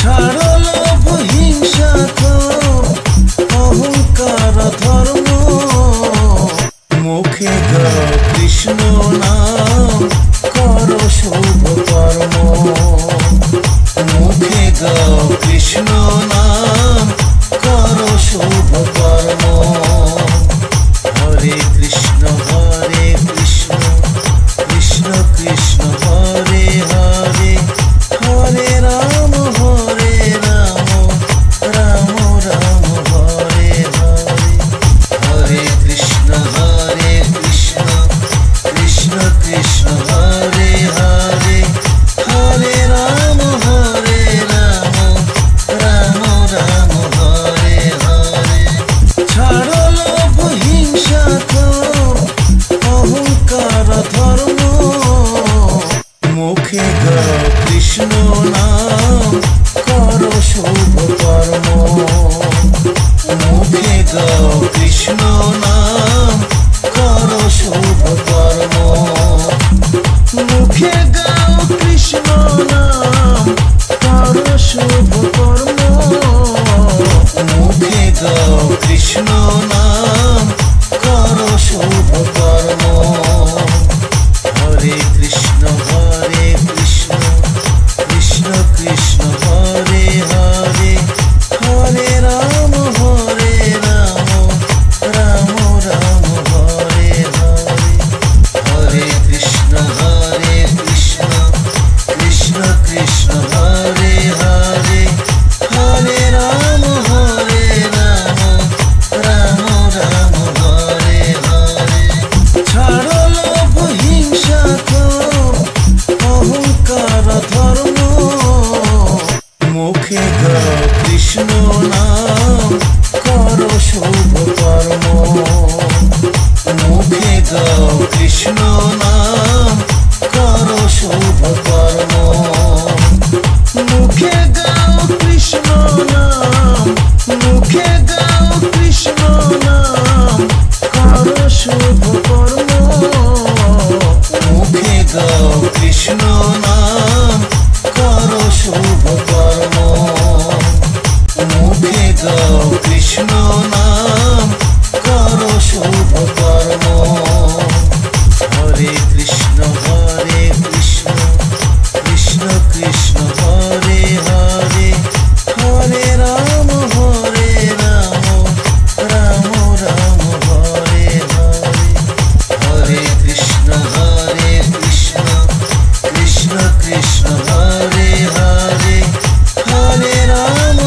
ছাড়ো লোভ হিংসা অহংকার ধর্ম, মুখে গাও কৃষ্ণ নাম করো শুভ কর্ম। মুখে গাও কৃষ্ণ নাম করো শুভ কর্ম। হরে কৃষ্ণ কৃষ্ণ কৃষ্ণ হরে হরে, হরে রাম রাম রাম হরে হরে। হরে কৃষ্ণ কৃষ্ণ কৃষ্ণ হরে হরে, হরে রাম রাম রাম হরে হরে। ছাড়ো লোভ হিংসা অহংকার ধর্ম, মুখে গাও কৃষ্ণ নাম করো শুভ কর্ম। মুখে গাও কৃষ্ণ নাম করো শুভ কর্ম। মুখে গাও কৃষ্ণ নাম করো শুভ কর্ম। মুখে গাও কৃষ্ণ নাম করো শুভ কর্ম। হরে কৃষ্ণ কৃষ্ণ কৃষ্ণ হরে হরে, হরে রাম রাম রাম হরে হরে। হরে কৃষ্ণ কৃষ্ণ কৃষ্ণ হরে হরে, হরে রাম রাম রাম হরে হরে। ছাড়ো লোভ হিংসা অহংকার ধর্ম, মুখে গাও কৃষ্ণ নাম করো শুভ কর্ম। মুখে গাও কৃষ্ণ নাম করো শুভ কর্ম। মুখে গাও কৃষ্ণ নাম, মুখে গাও কৃষ্ণ নাম করো শুভ কর্ম। মুখে গাও কৃষ্ণ নাম করো শুভ কর্ম। মুখে গাও কৃষ্ণ নাম করো শুভ কর্ম। হরে কৃষ্ণ কৃষ্ণ কৃষ্ণ হরে হরে, হরে রাম রাম রাম হরে হরে। হরে কৃষ্ণ কৃষ্ণ কৃষ্ণ হরে হরে, হরে রাম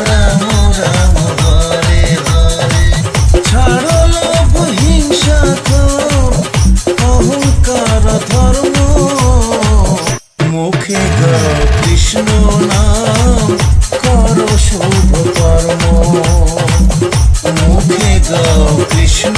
রাম রাম হরে হরে। ছাড়ো লোভ হিংসা অহংকার ধর্ম, মুখে গাও কৃষ্ণ নাম করো শুভ কর্ম। মুখে গাও কৃষ্ণ